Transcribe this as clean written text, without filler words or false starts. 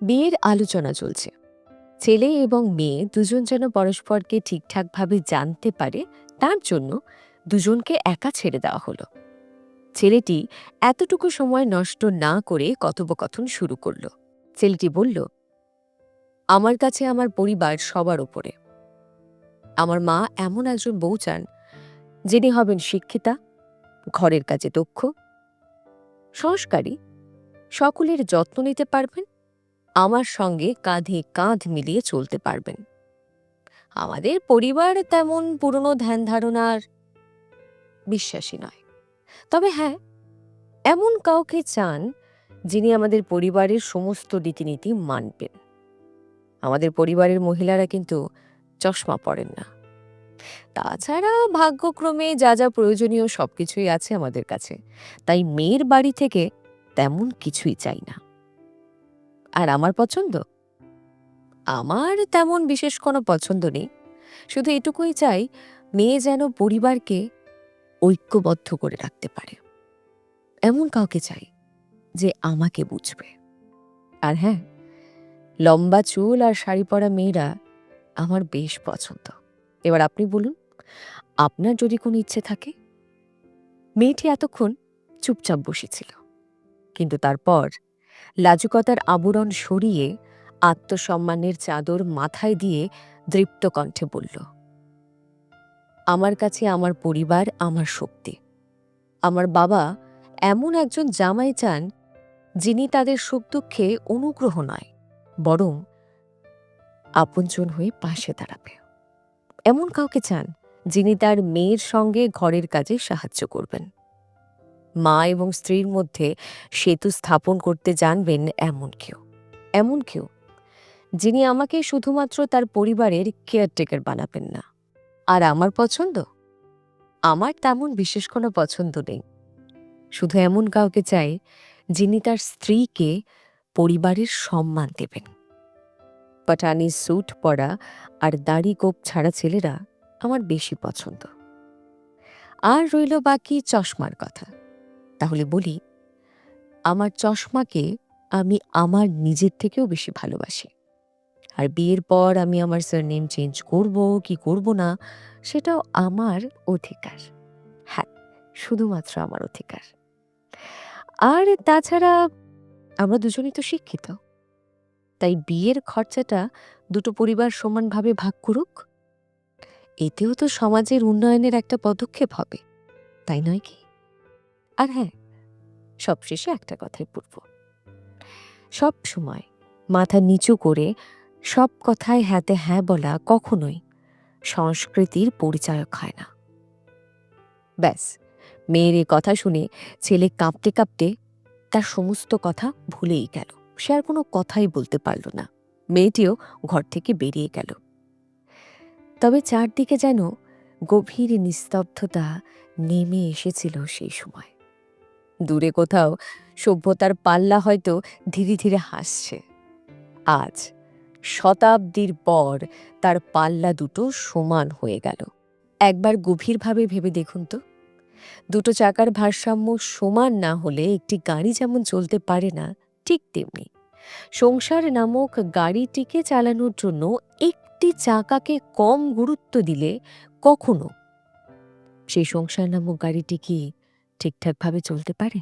বিয়ের আলোচনা চলছে। ছেলে এবং মেয়ে দুজন যেন পরস্পরকে ঠিকঠাকভাবে জানতে পারে, তার জন্য দুজনকে একা ছেড়ে দেওয়া হলো। ছেলেটি এতটুকু সময় নষ্ট না করে কথোপকথন শুরু করল। ছেলেটি বলল, আমার কাছে আমার পরিবার সবার উপরে। আমার মা এমন একজন বউ চান যিনি হবেন শিক্ষিতা, ঘরের কাজে দক্ষ, সংস্কারী, সকলের যত্ন নিতে পারবেন, আমার সঙ্গে কাঁধে কাঁধ মিলিয়ে চলতে পারবেন। আমাদের পরিবার তেমন পুরনো ধ্যান ধারণার বিশ্বাসী নয়। তবে হ্যাঁ, এমন কাউকে চান যিনি আমাদের পরিবারের সমস্ত রীতিনীতি মানবেন। আমাদের পরিবারের মহিলারা কিন্তু চশমা পরেন না। তাছাড়া ভাগ্যক্রমে যা যা প্রয়োজনীয় সবকিছুই আছে আমাদের কাছে, তাই মেয়ের বাড়ি থেকে তেমন কিছুই চাই না। আর আমার পছন্দ, আমার তেমন বিশেষ কোনো পছন্দ নেই। শুধু এটুকুই চাই, মেয়ে যেন পরিবারকে ঐক্যবদ্ধ করে রাখতে পারে। এমন কাউকে চাই যে আমাকে বুঝবে। আর হ্যাঁ, লম্বা চুল আর শাড়ি পরা মেয়েরা আমার বেশ পছন্দ। এবার আপনি বলুন, আপনার যদি কোনো ইচ্ছে থাকে। মেয়েটি এতক্ষণ চুপচাপ বসেছিল, কিন্তু তারপর লাজুকতার আবরণ সরিয়ে আত্মসম্মানের চাদর মাথায় দিয়ে দৃপ্ত কণ্ঠে বলল, আমার কাছে আমার পরিবার আমার শক্তি। আমার বাবা এমন একজন জামাই চান যিনি তাদের সুখ দুঃখে অনুগ্রহ নয়, বরং আপনজন হয়ে পাশে দাঁড়াবে। এমন কাউকে চান যিনি তার মেয়ের সঙ্গে ঘরের কাজে সাহায্য করবেন। মা এবং স্ত্রীর মধ্যে সেতু স্থাপন করতে জানবেন এমন কেউ যিনি আমাকে শুধুমাত্র তার পরিবারের কেয়ারটেকার বানাবেন না। আর আমার পছন্দ, আমার তেমন বিশেষ কোনো পছন্দ নেই। শুধু এমন কাউকে চাই যিনি তার স্ত্রীকে পরিবারের সম্মান দেবেন। পাঠানি স্যুট পরা আর দাড়ি গোঁফ ছাড়া ছেলেরা আমার বেশি পছন্দ। আর রইল বাকি চশমার কথা। তাহলে বলি, আমার চশমাকে আমি আমার নিজের থেকেও বেশি ভালোবাসি। আর বিয়ের পর আমি আমার সারনেম চেঞ্জ করব কি করব না, সেটাও আমার অধিকার। হ্যাঁ, শুধুমাত্র আমার অধিকার। আর তাছাড়া আমরা দুজনেই তো শিক্ষিত, তাই বিয়ের খরচাটা দুটো পরিবার সমানভাবে ভাগ করুক। এতেও তো সমাজের উন্নয়নের একটা পদক্ষেপ হবে, তাই নয় কি? আর হ্যাঁ, সবশেষে একটা কথাই বলব, সব সময় মাথা নিচু করে সব কথায় হ্যাঁতে হ্যাঁ বলা কখনোই সংস্কৃতির পরিচায়ক হয় না। ব্যাস, মেয়ের এ কথা শুনে ছেলে কাঁপতে কাঁপতে তার সমস্ত কথা ভুলেই গেল। সে আর কোনো কথাই বলতে পারল না। মেয়েটিও ঘর থেকে বেরিয়ে গেল। তবে চারদিকে যেন গভীর নিস্তব্ধতা নেমে এসেছিল সেই সময়। দূরে কোথাও সভ্যতার পাল্লা হয়তো ধীরে ধীরে হাসছে। আজ শতাব্দীর পর তার পাল্লা দুটো সমান হয়ে গেল। একবার গভীরভাবে ভেবে দেখুন তো, দুটো চাকার ভারসাম্য সমান না হলে একটি গাড়ি যেমন চলতে পারে না, ঠিক তেমনি সংসার নামক গাড়িটিকে চালানোর জন্য একটি চাকাকে কম গুরুত্ব দিলে কখনো সেই সংসার নামক গাড়িটি কি ঠিকঠাকভাবে চলতে পারে?